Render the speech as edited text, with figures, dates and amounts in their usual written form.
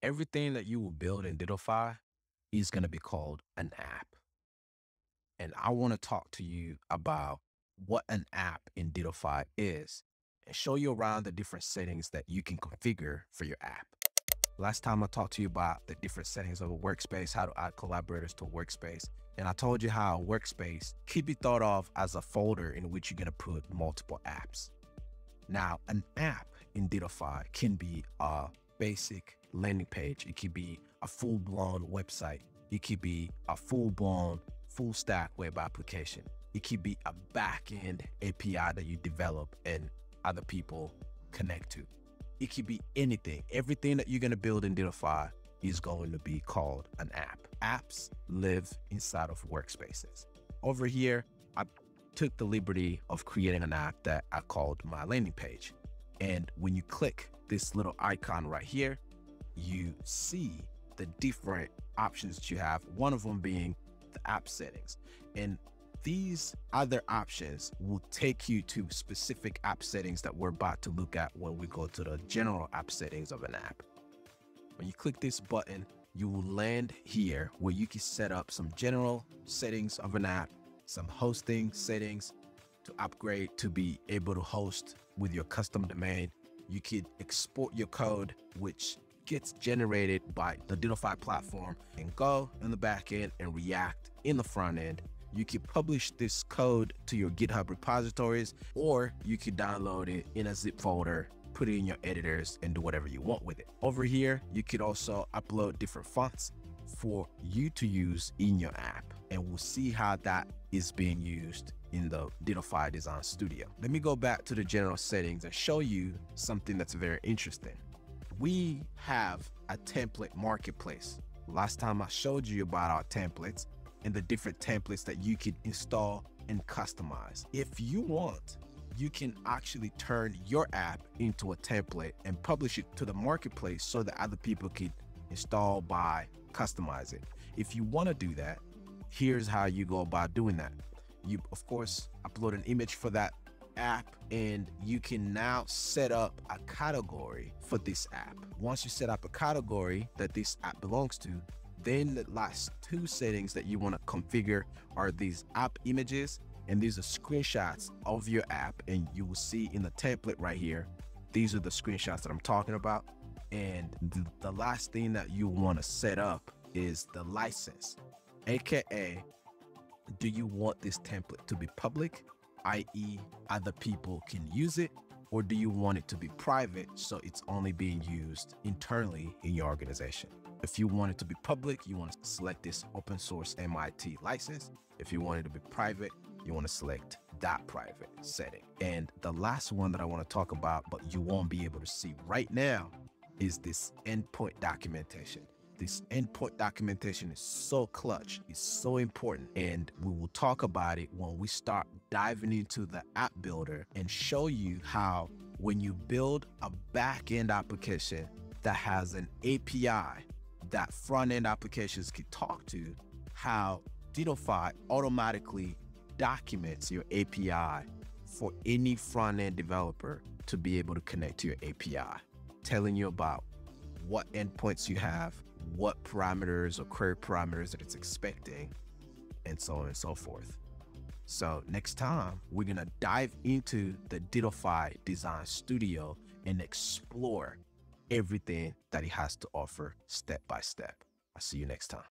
Everything that you will build in Dittofi is going to be called an app. And I want to talk to you about what an app in Dittofi is and show you around the different settings that you can configure for your app. Last time I talked to you about the different settings of a workspace, how to add collaborators to a workspace. And I told you how a workspace could be thought of as a folder in which you're going to put multiple apps. Now, an app in Dittofi can be a basic landing page. It could be a full-blown website. It could be a full-blown, full-stack web application. It could be a back-end API that you develop and other people connect to. It could be anything. Everything that you're going to build in Dittofi is going to be called an app. Apps live inside of workspaces. Over here, I took the liberty of creating an app that I called my landing page. And when you click this little icon right here, you see the different options that you have, one of them being the app settings. And these other options will take you to specific app settings that we're about to look at when we go to the general app settings of an app. When you click this button, you will land here where you can set up some general settings of an app, some hosting settings to upgrade to be able to host with your custom domain. You could export your code, which gets generated by the Dittofi platform, and Go in the back end and React in the front end. You could publish this code to your GitHub repositories, or you could download it in a zip folder, put it in your editors, and do whatever you want with it. Over here, you could also upload different fonts for you to use in your app, and we'll see how that is being used in the Dittofi Design Studio. Let me go back to the general settings and show you something that's very interesting. We have a template marketplace. Last time I showed you about our templates and the different templates that you can install and customize. If you want, you can actually turn your app into a template and publish it to the marketplace so that other people can install, buy, customize it. If you want to do that, here's how you go about doing that. You, of course, upload an image for that app, and you can now set up a category for this app. Once you set up a category that this app belongs to, then the last two settings that you want to configure are these app images, and these are screenshots of your app. And you will see in the template right here, these are the screenshots that I'm talking about. And the last thing that you want to set up is the license, aka do you want this template to be public, i.e. other people can use it, or do you want it to be private so it's only being used internally in your organization? If you want it to be public, you want to select this open source MIT license. If you want it to be private, you want to select that private setting. And the last one that I want to talk about, but you won't be able to see right now, is this endpoint documentation. This endpoint documentation is so clutch, it's so important, and we will talk about it when we start diving into the app builder and show you how when you build a back-end application that has an API that front-end applications can talk to, how Dittofi automatically documents your API for any front-end developer to be able to connect to your API, telling you about what endpoints you have, what parameters or query parameters that it's expecting, and so on and so forth. So next time, we're going to dive into the Dittofi Design Studio and explore everything that it has to offer step by step. I'll see you next time.